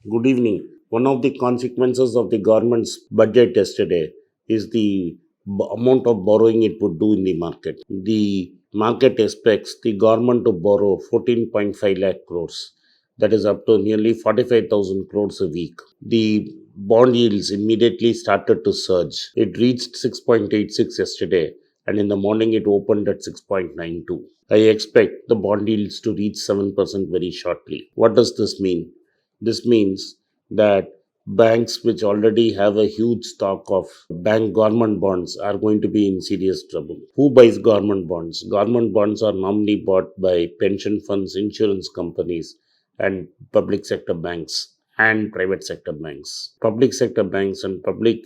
Good evening. One of the consequences of the government's budget yesterday is the amount of borrowing it would do in the market. The market expects the government to borrow 14.5 lakh crores. That is up to nearly 45,000 crores a week. The bond yields immediately started to surge. It reached 6.86 yesterday, and in the morning it opened at 6.92. I expect the bond yields to reach 7% very shortly. What does this mean? This means that banks which already have a huge stock of bank government bonds are going to be in serious trouble. Who buys government bonds? Government bonds are normally bought by pension funds, insurance companies, and public sector banks and private sector banks. Public sector banks and public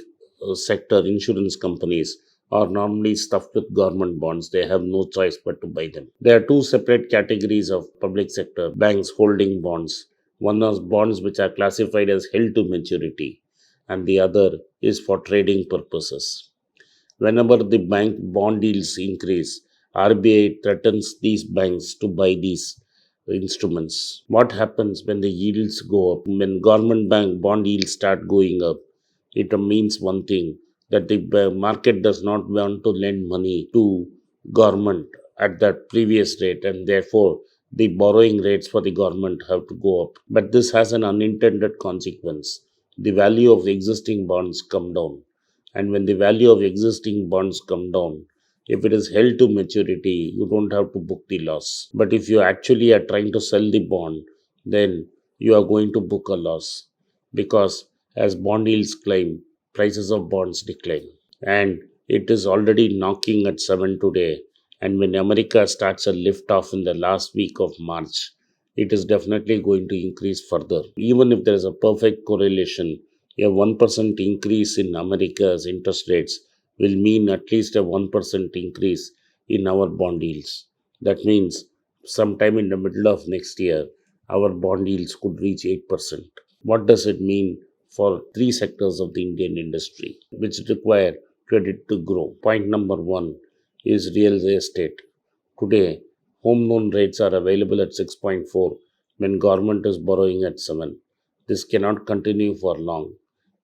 sector insurance companies are normally stuffed with government bonds. They have no choice but to buy them. There are two separate categories of public sector banks holding bonds. One is bonds which are classified as held to maturity, and the other is for trading purposes. Whenever the bank bond yields increase, RBI threatens these banks to buy these instruments. What happens when the yields go up? When government bank bond yields start going up, it means one thing, that the market does not want to lend money to government at that previous rate, and therefore the borrowing rates for the government have to go up. But this has an unintended consequence. The value of the existing bonds come down, and when the value of existing bonds come down, if it is held to maturity, you don't have to book the loss. But if you actually are trying to sell the bond, then you are going to book a loss, because as bond yields climb, prices of bonds decline. And it is already knocking at 7 today. And when America starts a lift off in the last week of March, it is definitely going to increase further. Even if there is a perfect correlation, a 1% increase in America's interest rates will mean at least a 1% increase in our bond yields. That means sometime in the middle of next year, our bond yields could reach 8%. What does it mean for three sectors of the Indian industry which require credit to grow? Point number one is real estate. Today, home loan rates are available at 6.4 when government is borrowing at 7. This cannot continue for long.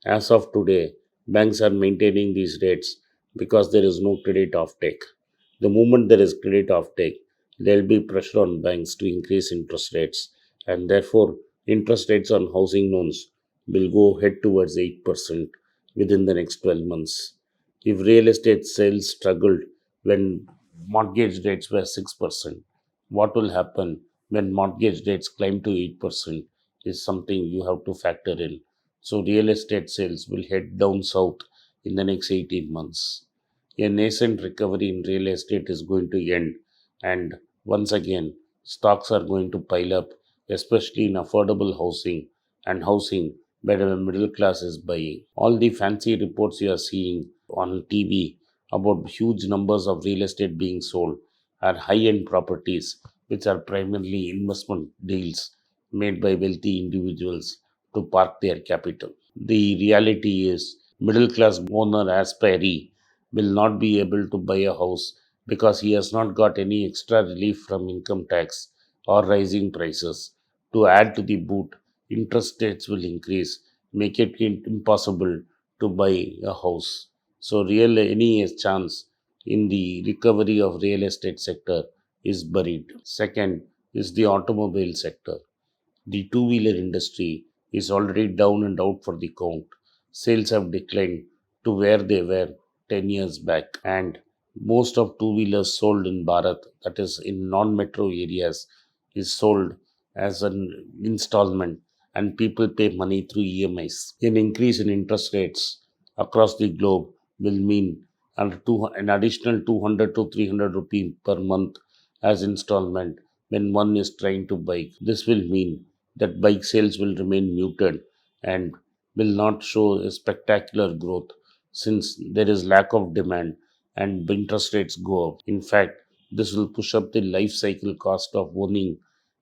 As of today, banks are maintaining these rates because there is no credit offtake. The moment there is credit offtake, there will be pressure on banks to increase interest rates, and therefore, interest rates on housing loans will go head towards 8% within the next 12 months. If real estate sales struggled when mortgage rates were 6%, what will happen when mortgage rates climb to 8% is something you have to factor in. So, real estate sales will head down south in the next 18 months. A nascent recovery in real estate is going to end, and once again, stocks are going to pile up, especially in affordable housing and housing where the middle class is buying. All the fancy reports you are seeing on TV about huge numbers of real estate being sold are high end properties, which are primarily investment deals made by wealthy individuals to park their capital. The reality is, middle class owner aspiree will not be able to buy a house because he has not got any extra relief from income tax or rising prices. To add to the boot, interest rates will increase, make it impossible to buy a house. So, real any chance in the recovery of real estate sector is buried. Second is the automobile sector. The two-wheeler industry is already down and out for the count. Sales have declined to where they were 10 years back, and most of two-wheelers sold in Bharat, that is in non-metro areas, is sold as an installment, and people pay money through EMIs. An increase in interest rates across the globe will mean an additional 200 to 300 rupee per month as installment when one is trying to buy. This will mean that bike sales will remain muted and will not show a spectacular growth since there is lack of demand and interest rates go up. In fact, this will push up the life cycle cost of owning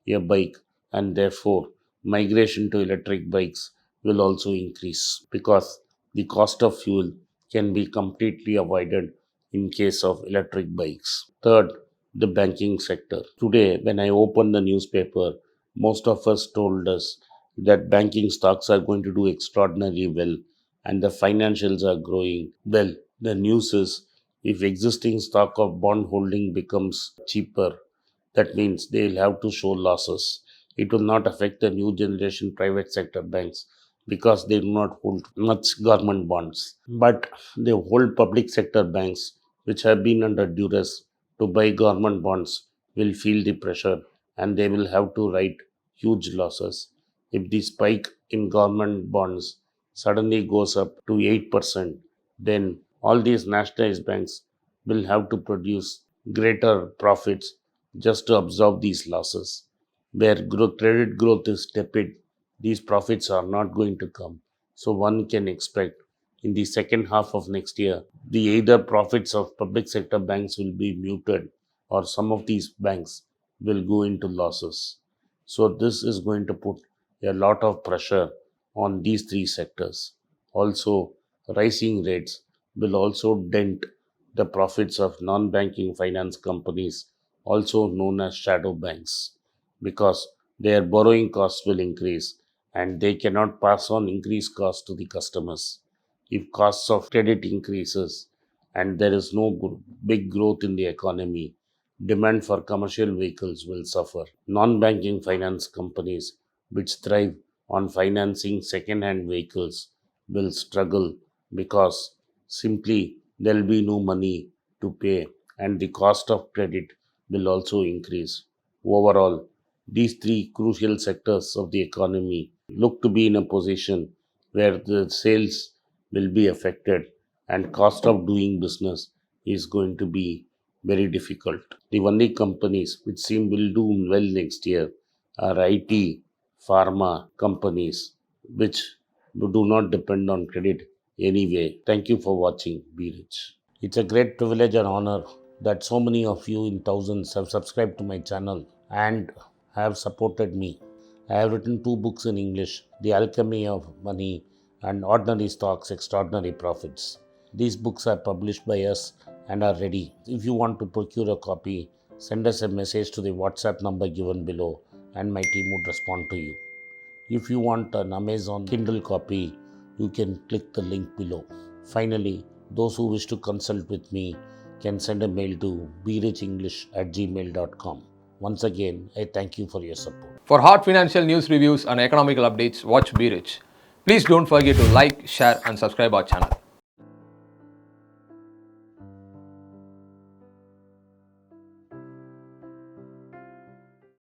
a bike, and therefore migration to electric bikes will also increase because the cost of fuel can be completely avoided in case of electric bikes. Third, the banking sector. Today, when I opened the newspaper, most of us told us that banking stocks are going to do extraordinarily well and the financials are growing well. The news is if existing stock of bond holding becomes cheaper, that means they'll have to show losses. It will not affect the new generation private sector banks because they do not hold much government bonds. But the whole public sector banks, which have been under duress to buy government bonds, will feel the pressure and they will have to write huge losses. If the spike in government bonds suddenly goes up to 8%, then all these nationalized banks will have to produce greater profits just to absorb these losses. Where credit growth is tepid, these profits are not going to come. So one can expect in the second half of next year, the either profits of public sector banks will be muted or some of these banks will go into losses. So this is going to put a lot of pressure on these three sectors. Also, rising rates will also dent the profits of non-banking finance companies, also known as shadow banks, because their borrowing costs will increase and they cannot pass on increased costs to the customers. If costs of credit increases and there is no big growth in the economy, demand for commercial vehicles will suffer. Non-banking finance companies which thrive on financing second-hand vehicles will struggle because simply there will be no money to pay and the cost of credit will also increase. Overall, these three crucial sectors of the economy look to be in a position where the sales will be affected and cost of doing business is going to be very difficult. The only companies which seem will do well next year are IT, pharma companies, which do not depend on credit anyway. Thank you for watching. Be rich. It's a great privilege and honor that so many of you in thousands have subscribed to my channel and have supported me. I have written two books in English, The Alchemy of Money and Ordinary Stocks, Extraordinary Profits. These books are published by us and are ready. If you want to procure a copy, send us a message to the WhatsApp number given below and my team would respond to you. If you want an Amazon Kindle copy, you can click the link below. Finally, those who wish to consult with me can send a mail to berichenglish@gmail.com. Once again, I thank you for your support. For hot financial news reviews and economical updates, watch Be Rich. Please don't forget to like, share, and subscribe our channel.